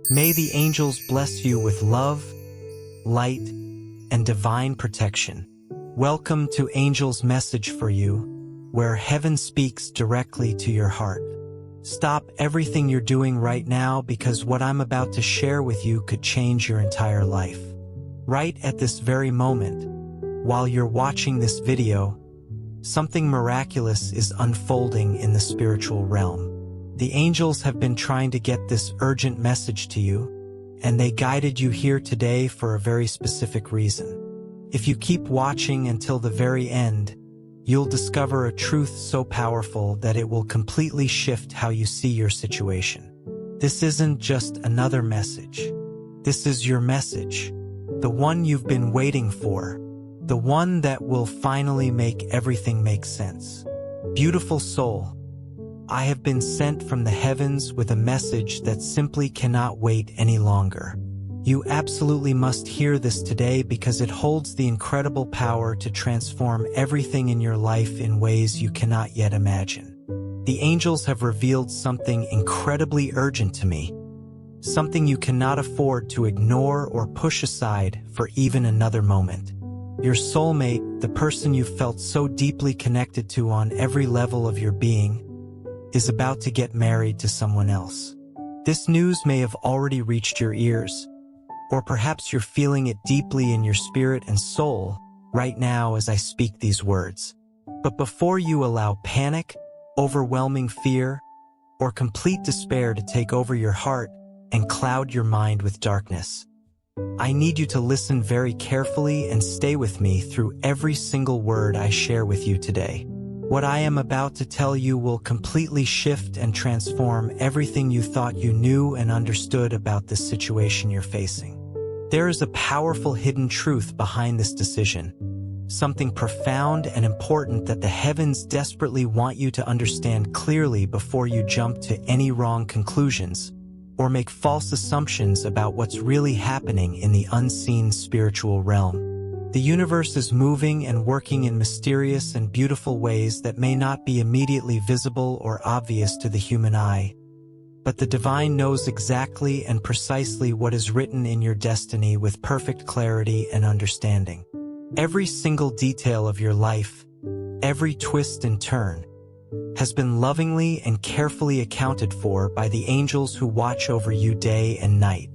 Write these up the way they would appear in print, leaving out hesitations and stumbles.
May the angels bless you with love, light, and divine protection. Welcome to Angel's Message for You, where heaven speaks directly to your heart. Stop everything you're doing right now because what I'm about to share with you could change your entire life. Right at this very moment, while you're watching this video, something miraculous is unfolding in the spiritual realm. The angels have been trying to get this urgent message to you, and they guided you here today for a very specific reason. If you keep watching until the very end, you'll discover a truth so powerful that it will completely shift how you see your situation. This isn't just another message. This is your message, the one you've been waiting for, the one that will finally make everything make sense. Beautiful soul, I have been sent from the heavens with a message that simply cannot wait any longer. You absolutely must hear this today because it holds the incredible power to transform everything in your life in ways you cannot yet imagine. The angels have revealed something incredibly urgent to me, something you cannot afford to ignore or push aside for even another moment. Your soulmate, the person you felt so deeply connected to on every level of your being, is about to get married to someone else. This news may have already reached your ears, or perhaps you're feeling it deeply in your spirit and soul right now as I speak these words. But before you allow panic, overwhelming fear, or complete despair to take over your heart and cloud your mind with darkness, I need you to listen very carefully and stay with me through every single word I share with you today. What I am about to tell you will completely shift and transform everything you thought you knew and understood about this situation you're facing. There is a powerful hidden truth behind this decision, something profound and important that the heavens desperately want you to understand clearly before you jump to any wrong conclusions or make false assumptions about what's really happening in the unseen spiritual realm. The universe is moving and working in mysterious and beautiful ways that may not be immediately visible or obvious to the human eye. But the divine knows exactly and precisely what is written in your destiny with perfect clarity and understanding. Every single detail of your life, every twist and turn, has been lovingly and carefully accounted for by the angels who watch over you day and night.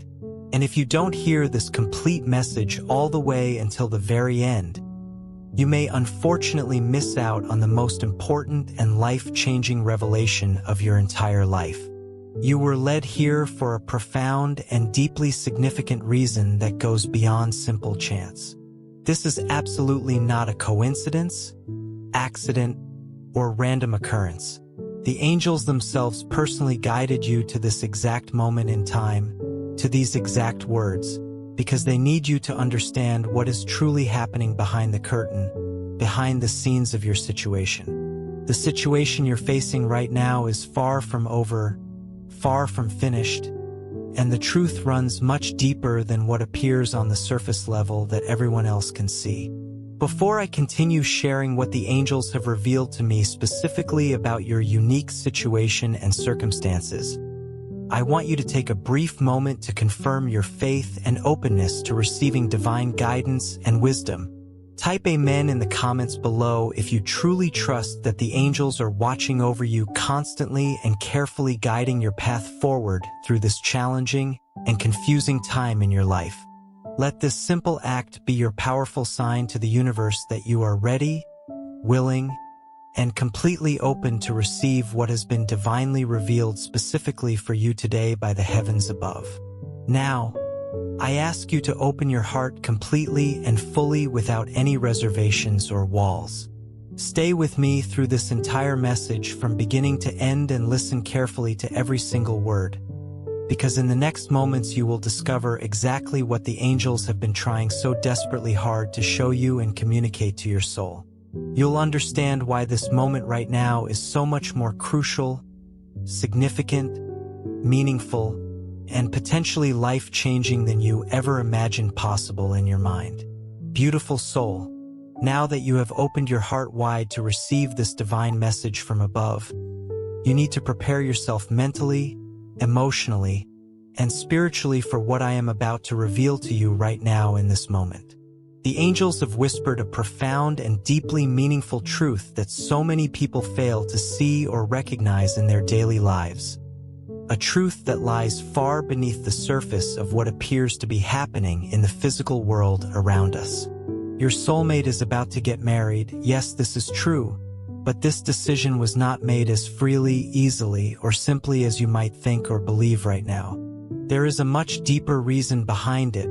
And if you don't hear this complete message all the way until the very end, you may unfortunately miss out on the most important and life-changing revelation of your entire life. You were led here for a profound and deeply significant reason that goes beyond simple chance. This is absolutely not a coincidence, accident, or random occurrence. The angels themselves personally guided you to this exact moment in time, to these exact words, because they need you to understand what is truly happening behind the curtain, behind the scenes of your situation. The situation you're facing right now is far from over, far from finished, and the truth runs much deeper than what appears on the surface level that everyone else can see. Before I continue sharing what the angels have revealed to me specifically about your unique situation and circumstances, I want you to take a brief moment to confirm your faith and openness to receiving divine guidance and wisdom. Type Amen in the comments below if you truly trust that the angels are watching over you constantly and carefully guiding your path forward through this challenging and confusing time in your life. Let this simple act be your powerful sign to the universe that you are ready, willing, and completely open to receive what has been divinely revealed specifically for you today by the heavens above. Now, I ask you to open your heart completely and fully without any reservations or walls. Stay with me through this entire message from beginning to end and listen carefully to every single word, because in the next moments you will discover exactly what the angels have been trying so desperately hard to show you and communicate to your soul. You'll understand why this moment right now is so much more crucial, significant, meaningful, and potentially life-changing than you ever imagined possible in your mind. Beautiful soul, now that you have opened your heart wide to receive this divine message from above, you need to prepare yourself mentally, emotionally, and spiritually for what I am about to reveal to you right now in this moment. The angels have whispered a profound and deeply meaningful truth that so many people fail to see or recognize in their daily lives. A truth that lies far beneath the surface of what appears to be happening in the physical world around us. Your soulmate is about to get married. Yes, this is true, but this decision was not made as freely, easily, or simply as you might think or believe right now. There is a much deeper reason behind it,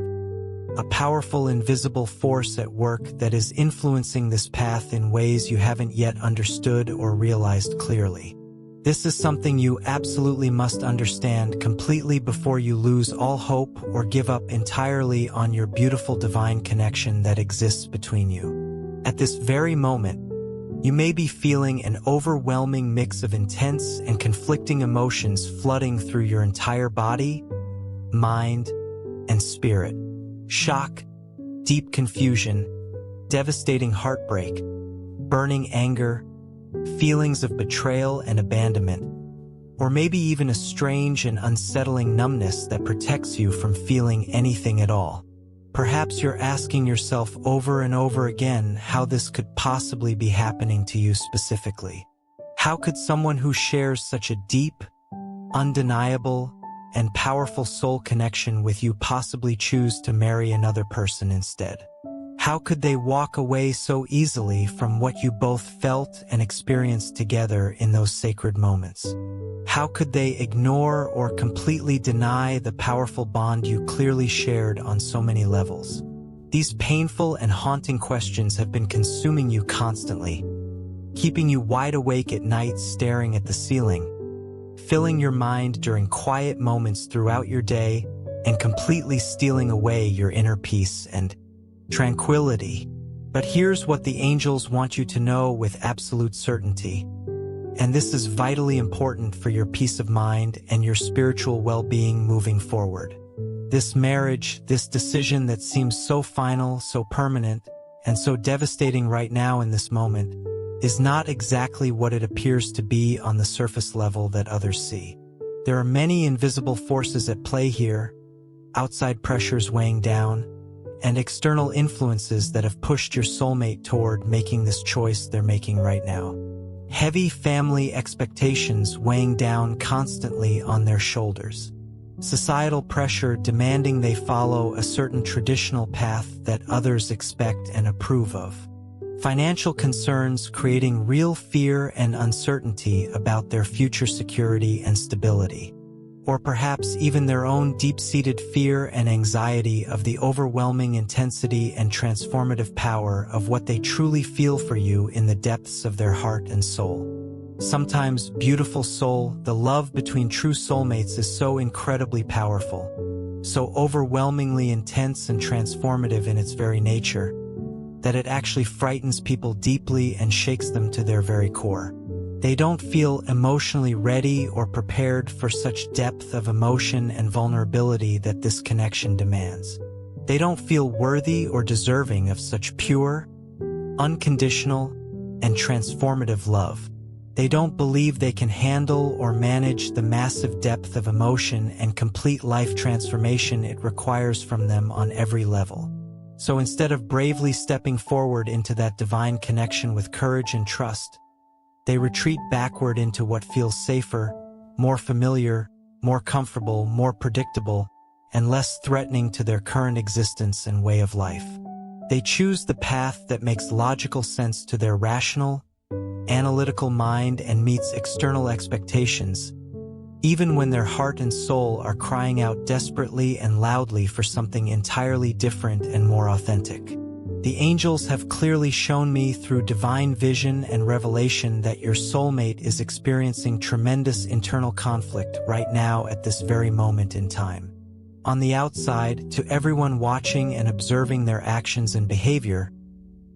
a powerful invisible force at work that is influencing this path in ways you haven't yet understood or realized clearly. This is something you absolutely must understand completely before you lose all hope or give up entirely on your beautiful divine connection that exists between you. At this very moment, you may be feeling an overwhelming mix of intense and conflicting emotions flooding through your entire body, mind, and spirit. Shock, deep confusion, devastating heartbreak, burning anger, feelings of betrayal and abandonment, or maybe even a strange and unsettling numbness that protects you from feeling anything at all. Perhaps you're asking yourself over and over again how this could possibly be happening to you specifically. How could someone who shares such a deep, undeniable, and powerful soul connection with you possibly choose to marry another person instead? How could they walk away so easily from what you both felt and experienced together in those sacred moments? How could they ignore or completely deny the powerful bond you clearly shared on so many levels? These painful and haunting questions have been consuming you constantly, keeping you wide awake at night staring at the ceiling, filling your mind during quiet moments throughout your day, and completely stealing away your inner peace and tranquility. But here's what the angels want you to know with absolute certainty, and this is vitally important for your peace of mind and your spiritual well-being moving forward. This marriage, this decision that seems so final, so permanent, and so devastating right now in this moment, is not exactly what it appears to be on the surface level that others see. There are many invisible forces at play here, outside pressures weighing down, and external influences that have pushed your soulmate toward making this choice they're making right now. Heavy family expectations weighing down constantly on their shoulders. Societal pressure demanding they follow a certain traditional path that others expect and approve of. Financial concerns creating real fear and uncertainty about their future security and stability. Or perhaps even their own deep-seated fear and anxiety of the overwhelming intensity and transformative power of what they truly feel for you in the depths of their heart and soul. Sometimes, beautiful soul, the love between true soulmates is so incredibly powerful, so overwhelmingly intense and transformative in its very nature, that it actually frightens people deeply and shakes them to their very core. They don't feel emotionally ready or prepared for such depth of emotion and vulnerability that this connection demands. They don't feel worthy or deserving of such pure, unconditional, and transformative love. They don't believe they can handle or manage the massive depth of emotion and complete life transformation it requires from them on every level. So instead of bravely stepping forward into that divine connection with courage and trust, they retreat backward into what feels safer, more familiar, more comfortable, more predictable, and less threatening to their current existence and way of life. They choose the path that makes logical sense to their rational, analytical mind and meets external expectations, even when their heart and soul are crying out desperately and loudly for something entirely different and more authentic. The angels have clearly shown me through divine vision and revelation that your soulmate is experiencing tremendous internal conflict right now at this very moment in time. On the outside, to everyone watching and observing their actions and behavior,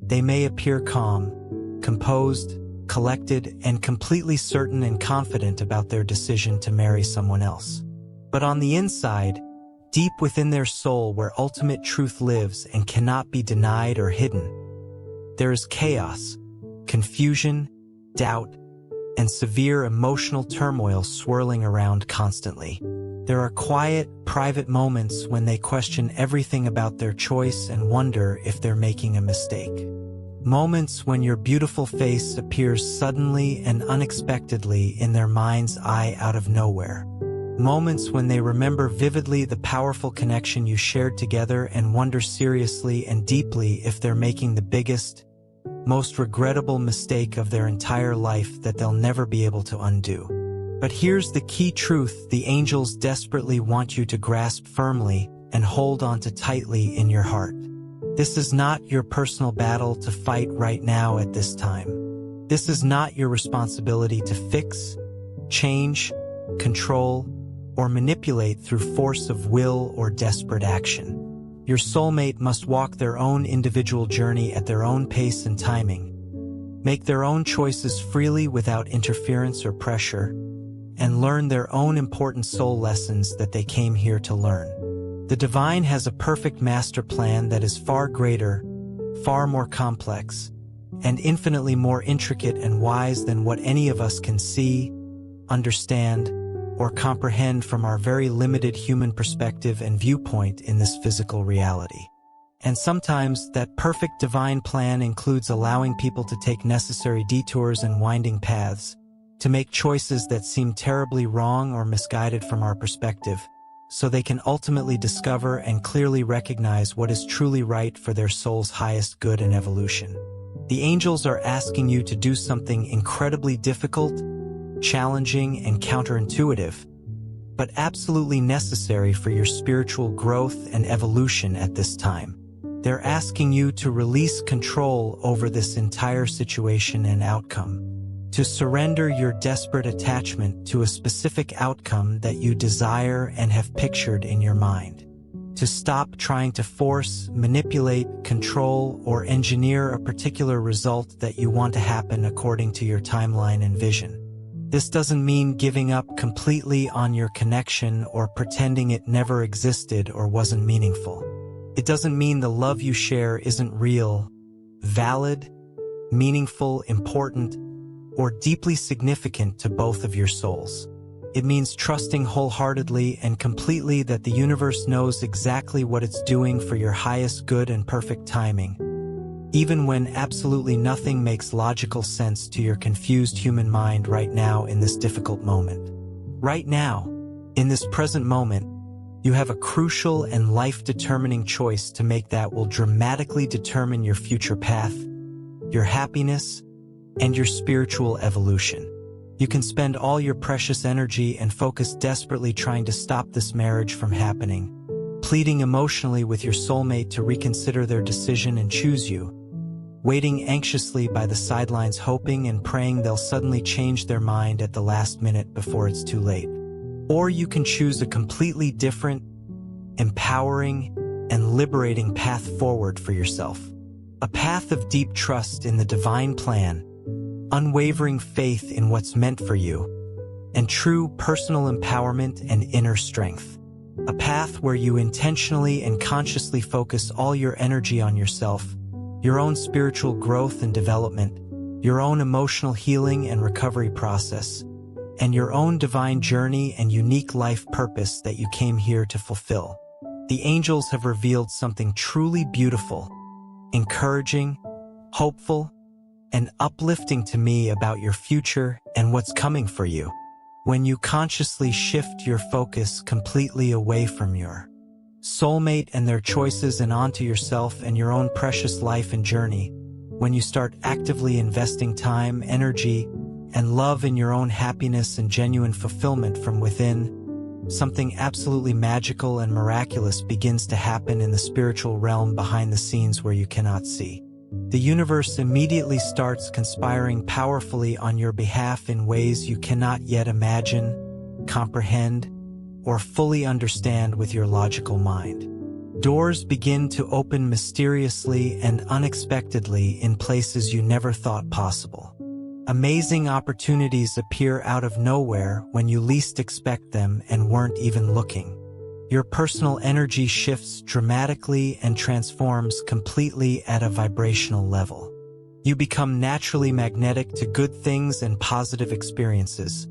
they may appear calm, composed, collected, and completely certain and confident about their decision to marry someone else. But on the inside, deep within their soul where ultimate truth lives and cannot be denied or hidden, there is chaos, confusion, doubt, and severe emotional turmoil swirling around constantly. There are quiet, private moments when they question everything about their choice and wonder if they're making a mistake. Moments when your beautiful face appears suddenly and unexpectedly in their mind's eye out of nowhere. Moments when they remember vividly the powerful connection you shared together and wonder seriously and deeply if they're making the biggest, most regrettable mistake of their entire life that they'll never be able to undo. But here's the key truth the angels desperately want you to grasp firmly and hold onto tightly in your heart. This is not your personal battle to fight right now at this time. This is not your responsibility to fix, change, control, or manipulate through force of will or desperate action. Your soulmate must walk their own individual journey at their own pace and timing, make their own choices freely without interference or pressure, and learn their own important soul lessons that they came here to learn. The divine has a perfect master plan that is far greater, far more complex, and infinitely more intricate and wise than what any of us can see, understand, or comprehend from our very limited human perspective and viewpoint in this physical reality. And sometimes that perfect divine plan includes allowing people to take necessary detours and winding paths, to make choices that seem terribly wrong or misguided from our perspective, so they can ultimately discover and clearly recognize what is truly right for their soul's highest good and evolution. The angels are asking you to do something incredibly difficult, challenging, and counterintuitive, but absolutely necessary for your spiritual growth and evolution at this time. They're asking you to release control over this entire situation and outcome, to surrender your desperate attachment to a specific outcome that you desire and have pictured in your mind, to stop trying to force, manipulate, control, or engineer a particular result that you want to happen according to your timeline and vision. This doesn't mean giving up completely on your connection or pretending it never existed or wasn't meaningful. It doesn't mean the love you share isn't real, valid, meaningful, important, or deeply significant to both of your souls. It means trusting wholeheartedly and completely that the universe knows exactly what it's doing for your highest good and perfect timing, even when absolutely nothing makes logical sense to your confused human mind right now in this difficult moment. Right now, in this present moment, you have a crucial and life-determining choice to make that will dramatically determine your future path, your happiness, and your spiritual evolution. You can spend all your precious energy and focus desperately trying to stop this marriage from happening, pleading emotionally with your soulmate to reconsider their decision and choose you, waiting anxiously by the sidelines hoping and praying they'll suddenly change their mind at the last minute before it's too late. Or you can choose a completely different, empowering, and liberating path forward for yourself. A path of deep trust in the divine plan, unwavering faith in what's meant for you, and true personal empowerment and inner strength. A path where you intentionally and consciously focus all your energy on yourself, your own spiritual growth and development, your own emotional healing and recovery process, and your own divine journey and unique life purpose that you came here to fulfill. The angels have revealed something truly beautiful, encouraging, hopeful, and uplifting to me about your future and what's coming for you. When you consciously shift your focus completely away from your soulmate and their choices and onto yourself and your own precious life and journey, when you start actively investing time, energy, and love in your own happiness and genuine fulfillment from within, something absolutely magical and miraculous begins to happen in the spiritual realm behind the scenes where you cannot see. The universe immediately starts conspiring powerfully on your behalf in ways you cannot yet imagine, comprehend, or fully understand with your logical mind. Doors begin to open mysteriously and unexpectedly in places you never thought possible. Amazing opportunities appear out of nowhere when you least expect them and weren't even looking. Your personal energy shifts dramatically and transforms completely at a vibrational level. You become naturally magnetic to good things and positive experiences,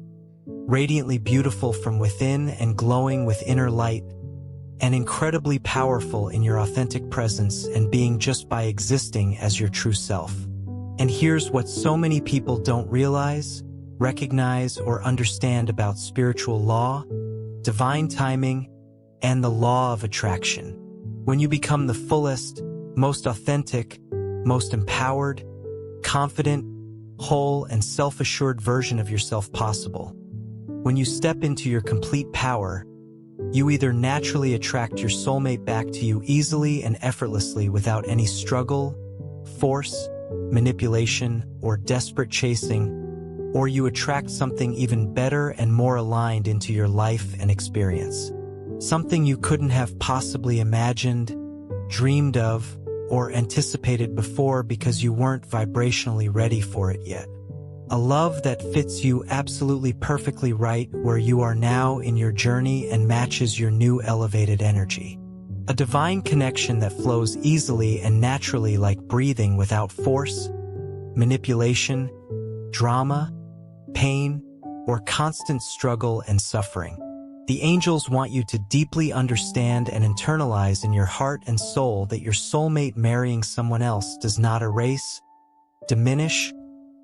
radiantly beautiful from within and glowing with inner light, and incredibly powerful in your authentic presence and being just by existing as your true self. And here's what so many people don't realize, recognize, or understand about spiritual law, divine timing, and the law of attraction. When you become the fullest, most authentic, most empowered, confident, whole, and self-assured version of yourself possible, when you step into your complete power, you either naturally attract your soulmate back to you easily and effortlessly without any struggle, force, manipulation, or desperate chasing, or you attract something even better and more aligned into your life and experience. Something you couldn't have possibly imagined, dreamed of, or anticipated before because you weren't vibrationally ready for it yet. A love that fits you absolutely perfectly right where you are now in your journey and matches your new elevated energy. A divine connection that flows easily and naturally like breathing without force, manipulation, drama, pain, or constant struggle and suffering. The angels want you to deeply understand and internalize in your heart and soul that your soulmate marrying someone else does not erase, diminish,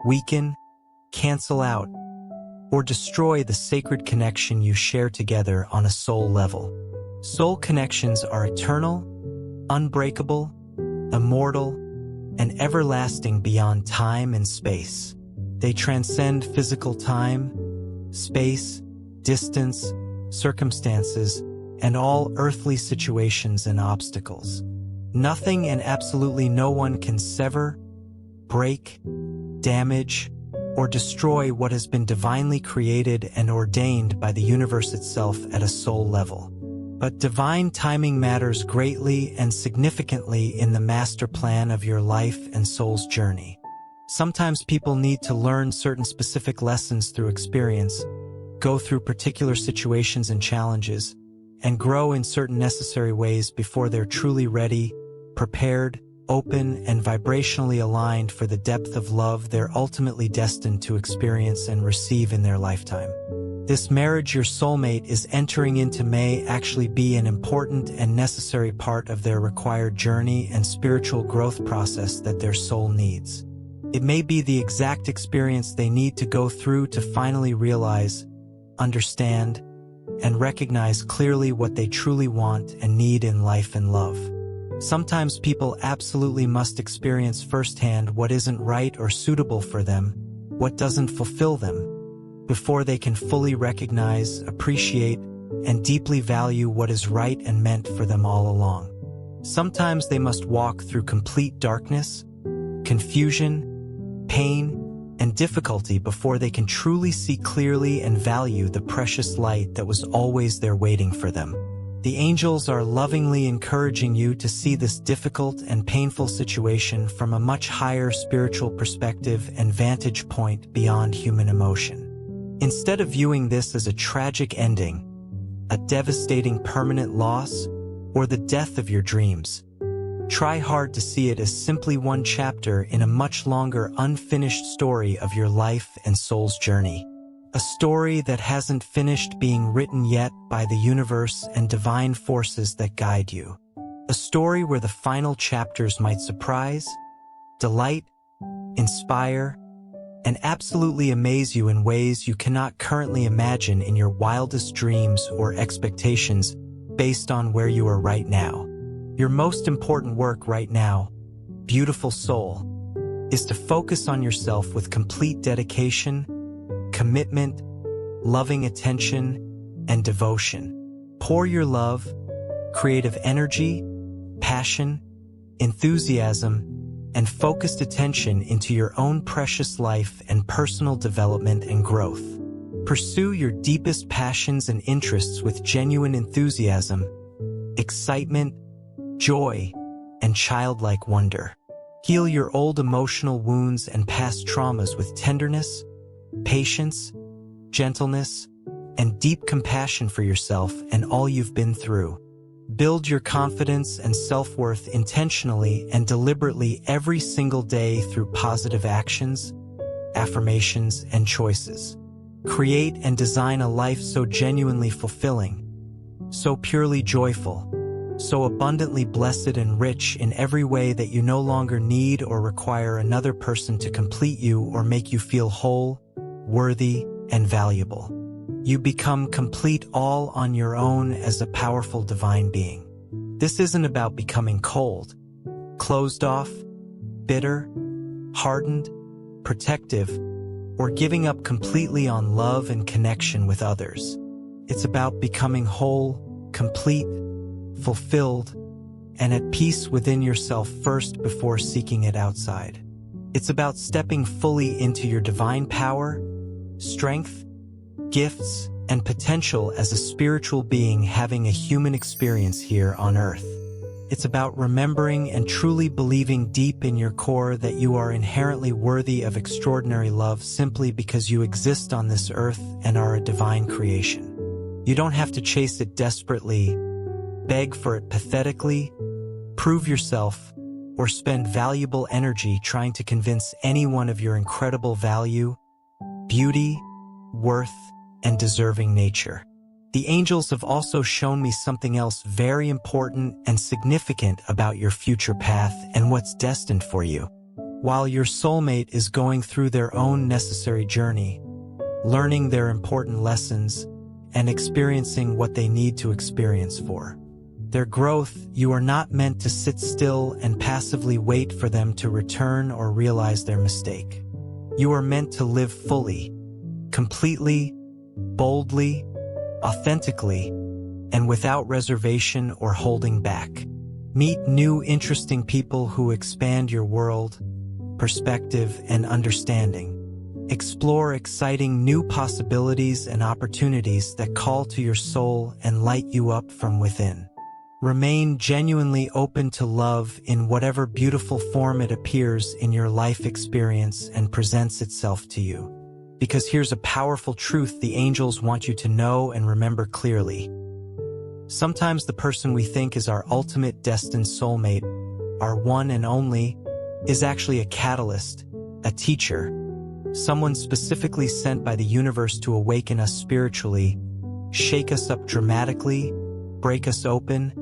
weaken, cancel out, or destroy the sacred connection you share together on a soul level. Soul connections are eternal, unbreakable, immortal, and everlasting beyond time and space. They transcend physical time, space, distance, circumstances, and all earthly situations and obstacles. Nothing and absolutely no one can sever, break, damage, or destroy what has been divinely created and ordained by the universe itself at a soul level. But divine timing matters greatly and significantly in the master plan of your life and soul's journey. Sometimes people need to learn certain specific lessons through experience, go through particular situations and challenges, and grow in certain necessary ways before they're truly ready, prepared, open, and vibrationally aligned for the depth of love they're ultimately destined to experience and receive in their lifetime. This marriage your soulmate is entering into may actually be an important and necessary part of their required journey and spiritual growth process that their soul needs. It may be the exact experience they need to go through to finally realize, understand, and recognize clearly what they truly want and need in life and love. Sometimes people absolutely must experience firsthand what isn't right or suitable for them, what doesn't fulfill them, before they can fully recognize, appreciate, and deeply value what is right and meant for them all along. Sometimes they must walk through complete darkness, confusion, pain, and difficulty before they can truly see clearly and value the precious light that was always there waiting for them. The angels are lovingly encouraging you to see this difficult and painful situation from a much higher spiritual perspective and vantage point beyond human emotion. Instead of viewing this as a tragic ending, a devastating permanent loss, or the death of your dreams, try hard to see it as simply one chapter in a much longer unfinished story of your life and soul's journey. A story that hasn't finished being written yet by the universe and divine forces that guide you. A story where the final chapters might surprise, delight, inspire, and absolutely amaze you in ways you cannot currently imagine in your wildest dreams or expectations based on where you are right now. Your most important work right now, beautiful soul, is to focus on yourself with complete dedication, commitment, loving attention, and devotion. Pour your love, creative energy, passion, enthusiasm, and focused attention into your own precious life and personal development and growth. Pursue your deepest passions and interests with genuine enthusiasm, excitement, joy, and childlike wonder. Heal your old emotional wounds and past traumas with tenderness, patience, gentleness, and deep compassion for yourself and all you've been through. Build your confidence and self-worth intentionally and deliberately every single day through positive actions, affirmations, and choices. Create and design a life so genuinely fulfilling, so purely joyful, so abundantly blessed and rich in every way that you no longer need or require another person to complete you or make you feel whole, worthy, and valuable. You become complete all on your own as a powerful divine being. This isn't about becoming cold, closed off, bitter, hardened, protective, or giving up completely on love and connection with others. It's about becoming whole, complete, fulfilled, and at peace within yourself first before seeking it outside. It's about stepping fully into your divine power, strength, gifts, and potential as a spiritual being having a human experience here on Earth. It's about remembering and truly believing deep in your core that you are inherently worthy of extraordinary love simply because you exist on this earth and are a divine creation. You don't have to chase it desperately, beg for it pathetically, prove yourself, or spend valuable energy trying to convince anyone of your incredible value, beauty, worth, and deserving nature. The angels have also shown me something else very important and significant about your future path and what's destined for you. While your soulmate is going through their own necessary journey, learning their important lessons, and experiencing what they need to experience for their growth, you are not meant to sit still and passively wait for them to return or realize their mistake. You are meant to live fully, completely, boldly, authentically, and without reservation or holding back. Meet new interesting people who expand your world, perspective, and understanding. Explore exciting new possibilities and opportunities that call to your soul and light you up from within. Remain genuinely open to love in whatever beautiful form it appears in your life experience and presents itself to you. Because here's a powerful truth the angels want you to know and remember clearly. Sometimes the person we think is our ultimate destined soulmate, our one and only, is actually a catalyst, a teacher, someone specifically sent by the universe to awaken us spiritually, shake us up dramatically, break us open,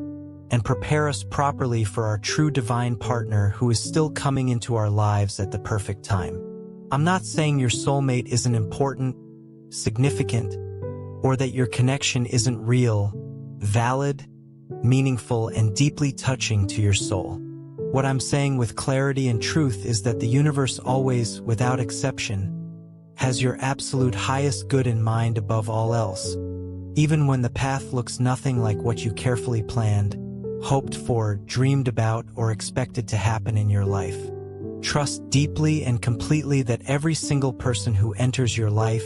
and prepare us properly for our true divine partner who is still coming into our lives at the perfect time. I'm not saying your soulmate isn't important, significant, or that your connection isn't real, valid, meaningful, and deeply touching to your soul. What I'm saying with clarity and truth is that the universe always, without exception, has your absolute highest good in mind above all else, even when the path looks nothing like what you carefully planned, hoped for, dreamed about, or expected to happen in your life. Trust deeply and completely that every single person who enters your life,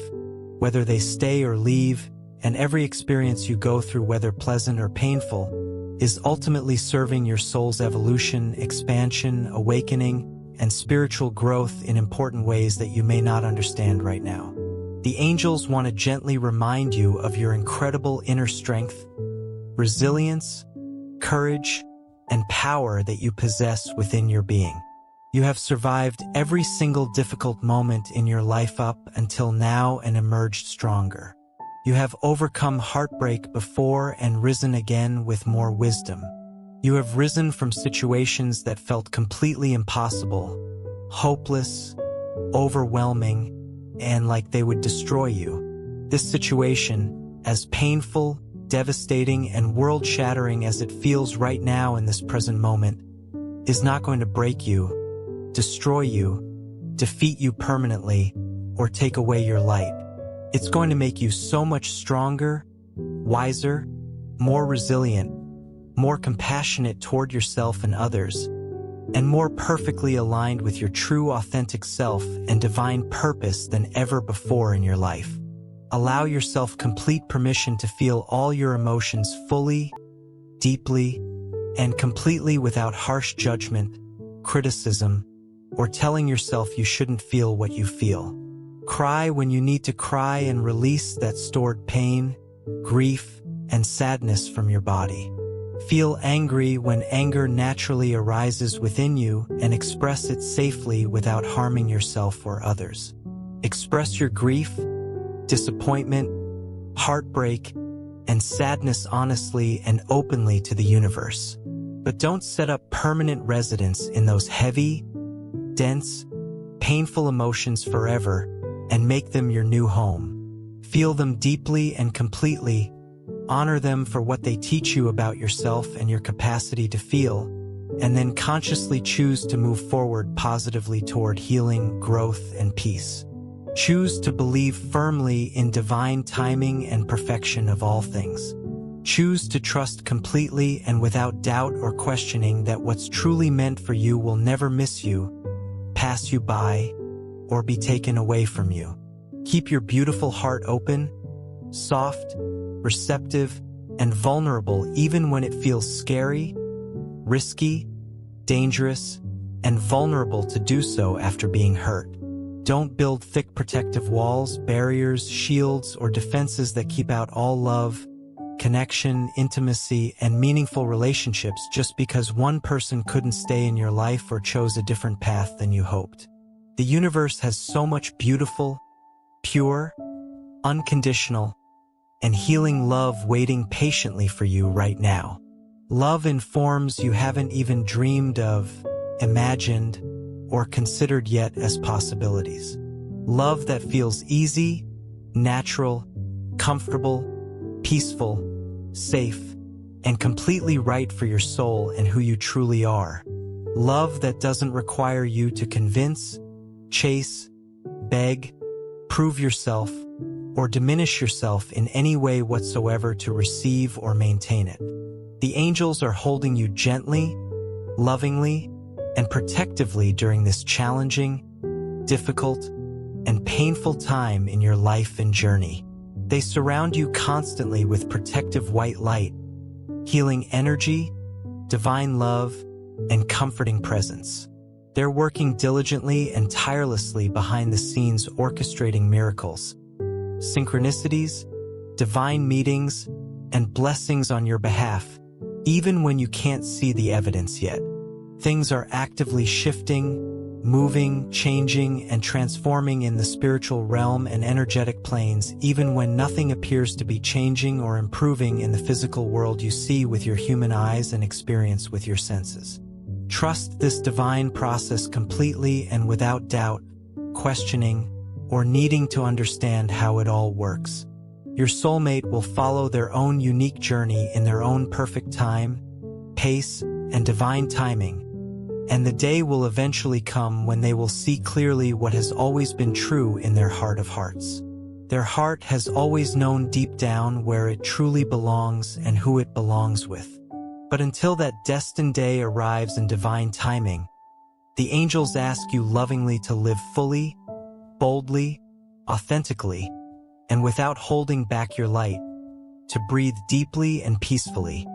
whether they stay or leave, and every experience you go through, whether pleasant or painful, is ultimately serving your soul's evolution, expansion, awakening, and spiritual growth in important ways that you may not understand right now. The angels want to gently remind you of your incredible inner strength, resilience, courage, and power that you possess within your being. You have survived every single difficult moment in your life up until now and emerged stronger. You have overcome heartbreak before and risen again with more wisdom. You have risen from situations that felt completely impossible, hopeless, overwhelming, and like they would destroy you. This situation, as painful, devastating, and world-shattering as it feels right now in this present moment, is not going to break you, destroy you, defeat you permanently, or take away your light. It's going to make you so much stronger, wiser, more resilient, more compassionate toward yourself and others, and more perfectly aligned with your true authentic self and divine purpose than ever before in your life. Allow yourself complete permission to feel all your emotions fully, deeply, and completely without harsh judgment, criticism, or telling yourself you shouldn't feel what you feel. Cry when you need to cry and release that stored pain, grief, and sadness from your body. Feel angry when anger naturally arises within you and express it safely without harming yourself or others. Express your grief, disappointment, heartbreak, and sadness honestly and openly to the universe. But don't set up permanent residence in those heavy, dense, painful emotions forever and make them your new home. Feel them deeply and completely. Honor them for what they teach you about yourself and your capacity to feel, and then consciously choose to move forward positively toward healing, growth, and peace. Choose to believe firmly in divine timing and perfection of all things. Choose to trust completely and without doubt or questioning that what's truly meant for you will never miss you, pass you by, or be taken away from you. Keep your beautiful heart open, soft, receptive, and vulnerable even when it feels scary, risky, dangerous, and vulnerable to do so after being hurt. Don't build thick protective walls, barriers, shields, or defenses that keep out all love, connection, intimacy, and meaningful relationships just because one person couldn't stay in your life or chose a different path than you hoped. The universe has so much beautiful, pure, unconditional, and healing love waiting patiently for you right now. Love in forms you haven't even dreamed of, imagined, or considered yet as possibilities. Love that feels easy, natural, comfortable, peaceful, safe, and completely right for your soul and who you truly are. Love that doesn't require you to convince, chase, beg, prove yourself, or diminish yourself in any way whatsoever to receive or maintain it. The angels are holding you gently, lovingly, and protectively during this challenging, difficult, and painful time in your life and journey. They surround you constantly with protective white light, healing energy, divine love, and comforting presence. They're working diligently and tirelessly behind the scenes orchestrating miracles, synchronicities, divine meetings, and blessings on your behalf, even when you can't see the evidence yet. Things are actively shifting, moving, changing, and transforming in the spiritual realm and energetic planes, even when nothing appears to be changing or improving in the physical world you see with your human eyes and experience with your senses. Trust this divine process completely and without doubt, questioning, or needing to understand how it all works. Your soulmate will follow their own unique journey in their own perfect time, pace, and divine timing, and the day will eventually come when they will see clearly what has always been true in their heart of hearts. Their heart has always known deep down where it truly belongs and who it belongs with. But until that destined day arrives in divine timing, the angels ask you lovingly to live fully, boldly, authentically, and without holding back your light, to breathe deeply and peacefully,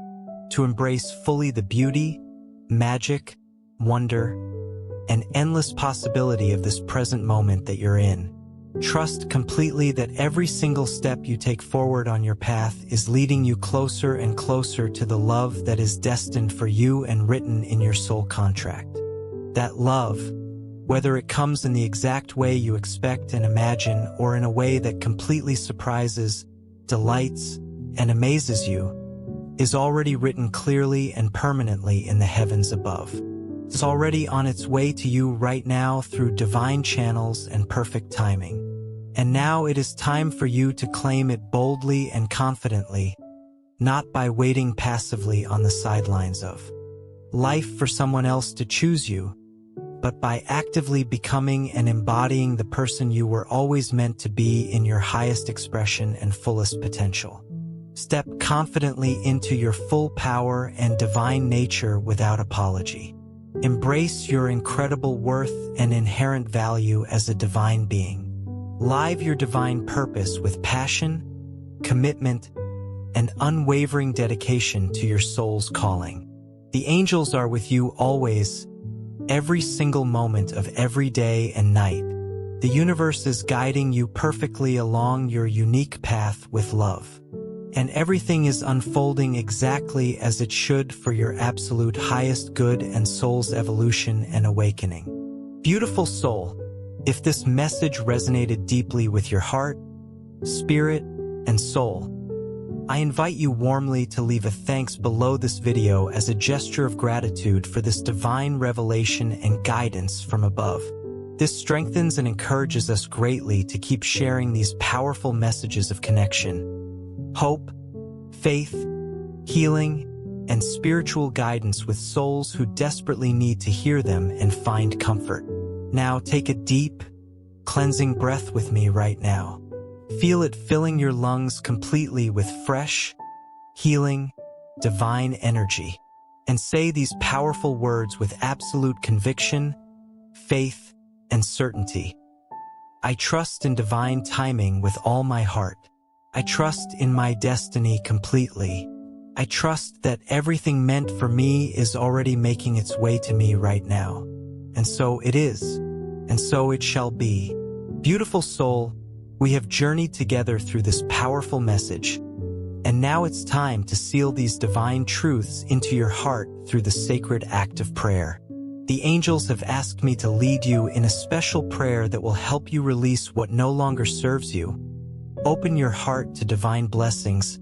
to embrace fully the beauty, magic, wonder, and endless possibility of this present moment that you're in. Trust completely that every single step you take forward on your path is leading you closer and closer to the love that is destined for you and written in your soul contract. That love, whether it comes in the exact way you expect and imagine or in a way that completely surprises, delights, and amazes you, is already written clearly and permanently in the heavens above. It's already on its way to you right now through divine channels and perfect timing. And now it is time for you to claim it boldly and confidently, not by waiting passively on the sidelines of life for someone else to choose you, but by actively becoming and embodying the person you were always meant to be in your highest expression and fullest potential. Step confidently into your full power and divine nature without apology. Embrace your incredible worth and inherent value as a divine being. Live your divine purpose with passion, commitment, and unwavering dedication to your soul's calling. The angels are with you always, every single moment of every day and night. The universe is guiding you perfectly along your unique path with love. And everything is unfolding exactly as it should for your absolute highest good and soul's evolution and awakening. Beautiful soul, if this message resonated deeply with your heart, spirit, and soul. I invite you warmly to leave a thanks below this video as a gesture of gratitude for this divine revelation and guidance from above. This strengthens and encourages us greatly to keep sharing these powerful messages of connection, hope, faith, healing, and spiritual guidance with souls who desperately need to hear them and find comfort. Now take a deep, cleansing breath with me right now. Feel it filling your lungs completely with fresh, healing, divine energy. And say these powerful words with absolute conviction, faith, and certainty. I trust in divine timing with all my heart. I trust in my destiny completely. I trust that everything meant for me is already making its way to me right now. And so it is, and so it shall be. Beautiful soul, we have journeyed together through this powerful message, and now it's time to seal these divine truths into your heart through the sacred act of prayer. The angels have asked me to lead you in a special prayer that will help you release what no longer serves you. Open your heart to divine blessings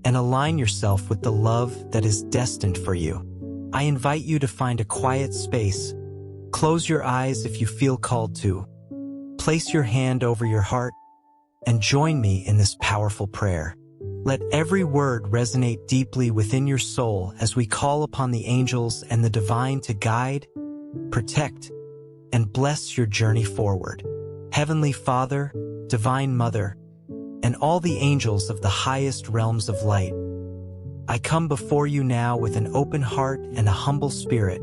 and align yourself with the love that is destined for you. I invite you to find a quiet space. Close your eyes if you feel called to. Place your hand over your heart and join me in this powerful prayer. Let every word resonate deeply within your soul as we call upon the angels and the divine to guide, protect, and bless your journey forward. Heavenly Father, Divine Mother, and all the angels of the highest realms of light, I come before you now with an open heart and a humble spirit,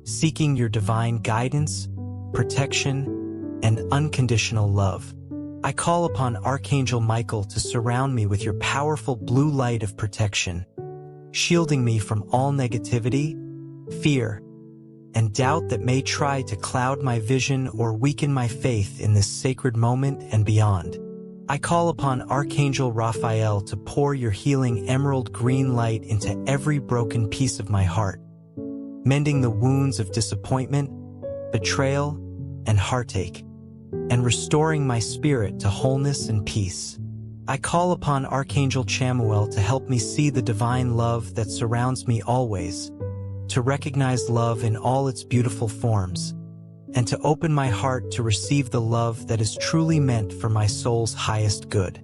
seeking your divine guidance, protection, and unconditional love. I call upon Archangel Michael to surround me with your powerful blue light of protection, shielding me from all negativity, fear, and doubt that may try to cloud my vision or weaken my faith in this sacred moment and beyond. I call upon Archangel Raphael to pour your healing emerald green light into every broken piece of my heart, mending the wounds of disappointment, betrayal, and heartache, and restoring my spirit to wholeness and peace. I call upon Archangel Chamuel to help me see the divine love that surrounds me always, to recognize love in all its beautiful forms, and to open my heart to receive the love that is truly meant for my soul's highest good.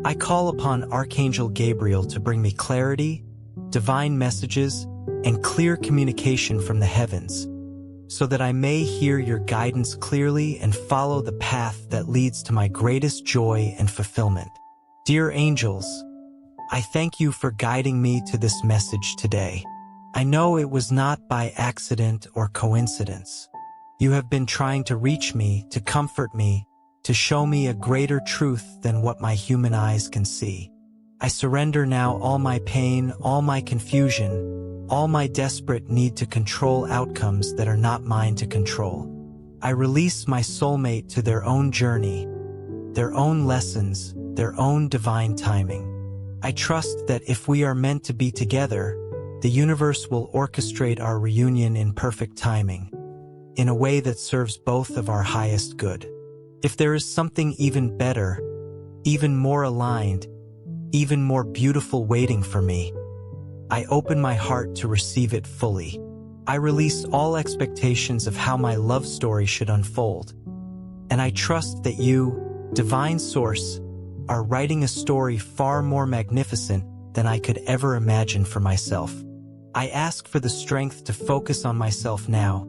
I call upon Archangel Gabriel to bring me clarity, divine messages, and clear communication from the heavens, so that I may hear your guidance clearly and follow the path that leads to my greatest joy and fulfillment. Dear angels, I thank you for guiding me to this message today. I know it was not by accident or coincidence. You have been trying to reach me, to comfort me, to show me a greater truth than what my human eyes can see. I surrender now all my pain, all my confusion, all my desperate need to control outcomes that are not mine to control. I release my soulmate to their own journey, their own lessons, their own divine timing. I trust that if we are meant to be together, the universe will orchestrate our reunion in perfect timing, in a way that serves both of our highest good. If there is something even better, even more aligned, even more beautiful waiting for me, I open my heart to receive it fully. I release all expectations of how my love story should unfold, and I trust that you, Divine Source, are writing a story far more magnificent than I could ever imagine for myself. I ask for the strength to focus on myself now,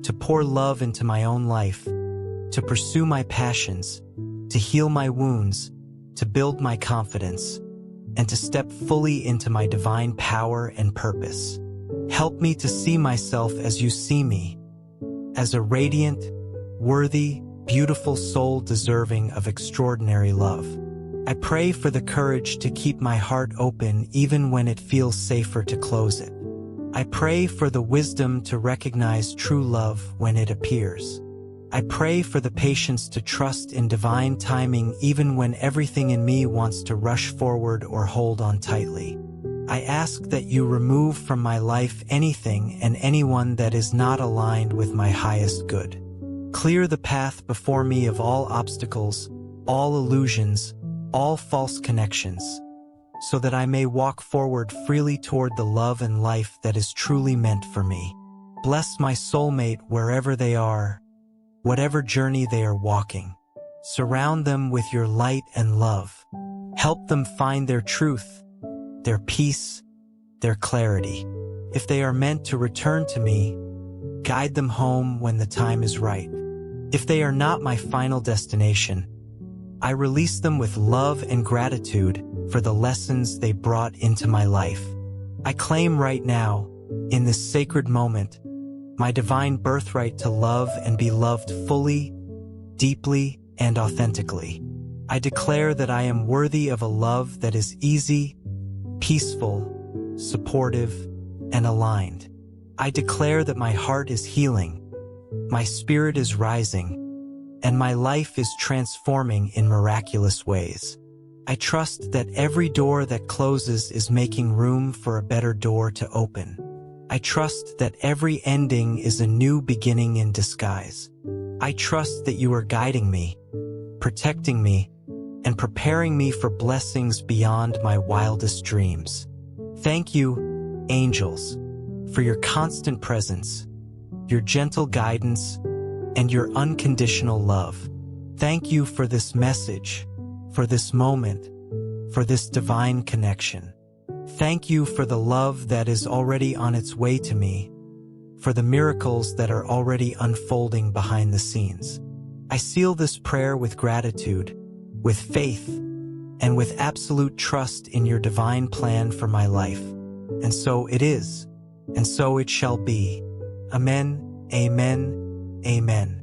to pour love into my own life, to pursue my passions, to heal my wounds, to build my confidence, and to step fully into my divine power and purpose. Help me to see myself as you see me, as a radiant, worthy, beautiful soul deserving of extraordinary love. I pray for the courage to keep my heart open even when it feels safer to close it. I pray for the wisdom to recognize true love when it appears. I pray for the patience to trust in divine timing even when everything in me wants to rush forward or hold on tightly. I ask that you remove from my life anything and anyone that is not aligned with my highest good. Clear the path before me of all obstacles, all illusions, all false connections, so that I may walk forward freely toward the love and life that is truly meant for me. Bless my soulmate wherever they are, whatever journey they are walking. Surround them with your light and love. Help them find their truth, their peace, their clarity. If they are meant to return to me, guide them home when the time is right. If they are not my final destination, I release them with love and gratitude for the lessons they brought into my life. I claim right now, in this sacred moment, my divine birthright to love and be loved fully, deeply, and authentically. I declare that I am worthy of a love that is easy, peaceful, supportive, and aligned. I declare that my heart is healing, my spirit is rising, and my life is transforming in miraculous ways. I trust that every door that closes is making room for a better door to open. I trust that every ending is a new beginning in disguise. I trust that you are guiding me, protecting me, and preparing me for blessings beyond my wildest dreams. Thank you, angels, for your constant presence, your gentle guidance, and your unconditional love. Thank you for this message, for this moment, for this divine connection. Thank you for the love that is already on its way to me, for the miracles that are already unfolding behind the scenes. I seal this prayer with gratitude, with faith, and with absolute trust in your divine plan for my life. And so it is, and so it shall be. Amen, amen, amen.